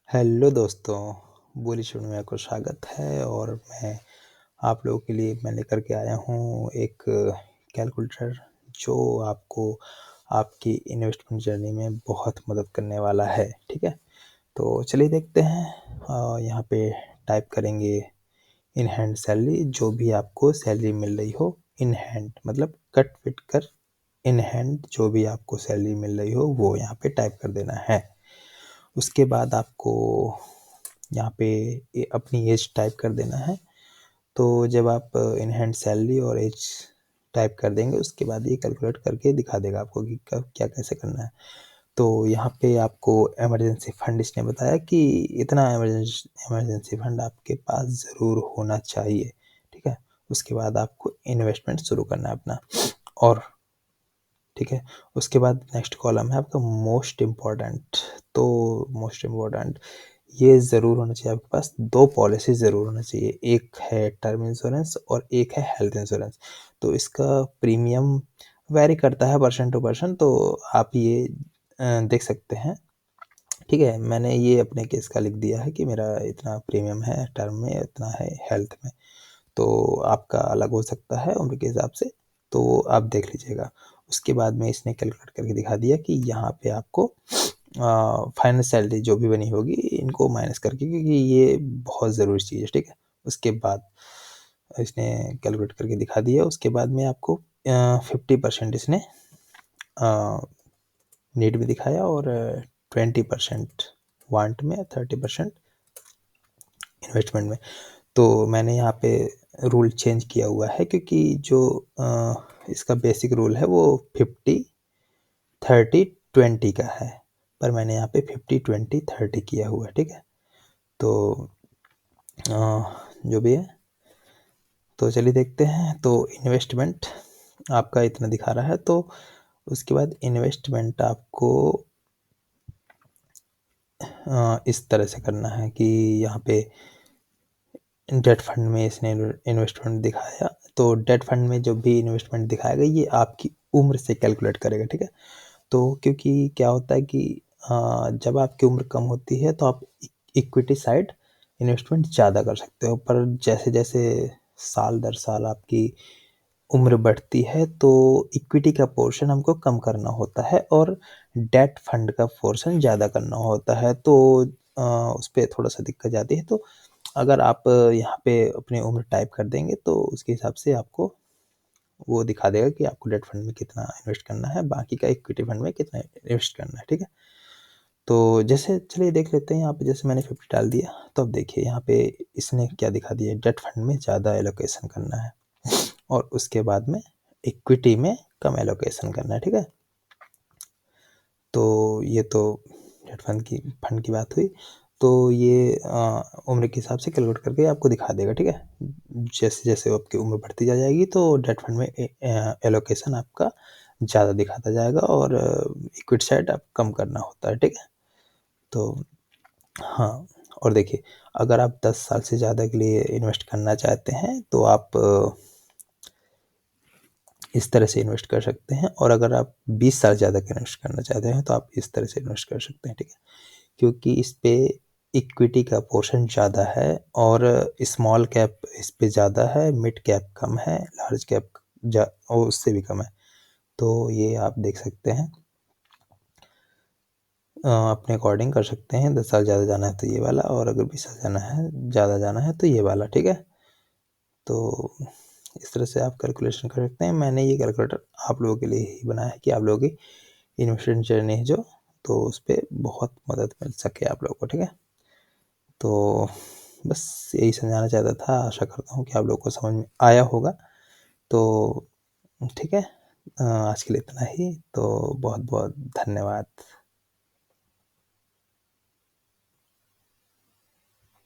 Hello दोस्तों, बोली शुरू में आपको स्वागत है और मैं आप लोगों के लिए मैं लेकर के आया हूँ एक कैलकुलेटर जो आपको आपकी इन्वेस्टमेंट जर्नी में बहुत मदद करने वाला है, ठीक है? तो चलिए देखते हैं यहाँ पे टाइप करेंगे इन हैंड सैलरी जो भी आपको सैलरी मिल रही हो इन हैंड मतलब कट पिट कर इन हैंड जो भी आपको सैलरी मिल रही हो वो यहाँ पे टाइप कर देना है। उसके बाद आपको यहाँ पे अपनी एज टाइप कर देना है। तो जब आप इन हैंड सैलरी और एज टाइप कर देंगे उसके बाद ये कैलकुलेट करके दिखा देगा आपको कि कब क्या कैसे करना है। तो यहाँ पे आपको इमरजेंसी फंड इसने बताया कि इतना इमरजेंसी फंड आपके पास ज़रूर होना चाहिए, ठीक है? उसके बाद आपको इन्वेस्टमेंट शुरू करना है अपना और ठीक है? उसके बाद नेक्स्ट कॉलम है आपका मोस्ट इम्पोर्टेंट। तो मोस्ट इम्पोर्टेंट ये ज़रूर होना चाहिए आपके पास 2 पॉलिसी ज़रूर होना चाहिए। एक है टर्म इंश्योरेंस और एक है हेल्थ इंश्योरेंस। तो इसका प्रीमियम वैरी करता है पर्सन टू पर्सन तो आप ये देख सकते हैं, ठीक है? मैंने ये अपने केस का लिख दिया है कि मेरा इतना प्रीमियम है टर्म में, इतना है हेल्थ में। तो आपका अलग हो सकता है उम्र के हिसाब से, तो आप देख लीजिएगा। उसके बाद में इसने कैलकुलेट करके दिखा दिया कि यहाँ पे आपको फाइनल सैलरी जो भी बनी होगी इनको माइनस करके क्योंकि ये बहुत ज़रूरी चीज़ है, ठीक है? उसके बाद इसने कैलकुलेट करके दिखा दिया। उसके बाद में आपको 50% इसने नीड में दिखाया और 20% वांट में, 30% इन्वेस्टमेंट में। तो मैंने यहाँ पे रूल चेंज किया हुआ है क्योंकि जो इसका बेसिक रूल है वो 50-30-20 का है, पर मैंने यहाँ पे 50-20-30 किया हुआ है, ठीक है? तो जो भी है, तो चलिए देखते हैं। तो इन्वेस्टमेंट आपका इतना दिखा रहा है, तो उसके बाद इन्वेस्टमेंट आपको इस तरह से करना है कि यहाँ पे डेट फंड में इसने इन्वेस्टमेंट दिखाया। तो डेट फंड में जो भी इन्वेस्टमेंट दिखाएगा ये आपकी उम्र से कैलकुलेट करेगा, ठीक है? तो क्योंकि क्या होता है कि जब आपकी उम्र कम होती है तो आप इक्विटी साइड इन्वेस्टमेंट ज़्यादा कर सकते हो, पर जैसे-जैसे साल दर साल आपकी उम्र बढ़ती है तो इक्विटी का पोर्शन हमको कम करना होता है और डेट फंड का पोर्शन ज़्यादा करना होता है। तो उसपे थोड़ा-सा दिक्कत जाती है। तो अगर आप यहाँ पे अपनी उम्र टाइप कर देंगे तो उसके हिसाब से आपको वो दिखा देगा कि आपको डेट फंड में कितना इन्वेस्ट करना है, बाकी का इक्विटी फंड में कितना इन्वेस्ट करना है, ठीक है? तो जैसे चलिए देख लेते हैं यहाँ पे जैसे मैंने 50 डाल दिया, तो अब देखिए यहाँ पे इसने क्या दिखा दिया डेट फंड में ज़्यादा एलोकेशन करना है और उसके बाद में इक्विटी में कम एलोकेशन करना है, ठीक है? तो ये तो डेट फंड की बात हुई। तो ये उम्र के हिसाब से कैलकुलेट करके आपको दिखा देगा, ठीक है? जैसे-जैसे आपकी उम्र बढ़ती जा जाएगी तो डेट फंड में एलोकेशन आपका ज़्यादा दिखाता जाएगा और इक्विटी साइड आप कम करना होता है, ठीक है? तो हाँ, और देखिए अगर आप 10 साल से ज़्यादा के लिए इन्वेस्ट करना चाहते हैं तो आप इस तरह से इन्वेस्ट कर सकते हैं और अगर आप 20 साल ज़्यादा का इन्वेस्ट करना चाहते हैं तो आप इस तरह से इन्वेस्ट कर सकते हैं, ठीक है? क्योंकि इस पे इक्विटी का पोर्शन ज़्यादा है और स्मॉल कैप इस पे ज़्यादा है, मिड कैप कम है, लार्ज कैप और उससे भी कम है। तो ये आप देख सकते हैं। अपने अकॉर्डिंग कर सकते हैं, 10 साल ज़्यादा जाना है तो ये वाला और अगर 20 साल ज़्यादा जाना है तो ये वाला, ठीक है? तो इस तरह से आप कैलकुलेशन कर सकते हैं। मैंने ये कैलकुलेटर आप लोगों के लिए ही बनाया है कि आप लोगों की इन्वेस्टमेंट जर्नी है जो, तो उसपे बहुत मदद मिल सके आप लोगों को, ठीक है? तो बस यही समझाना चाहता था, आशा करता हूँ कि आप लोगों को समझ में आया होगा। तो ठीक है, आज के लिए इतना ही, तो बहुत-बहुत धन्यवाद।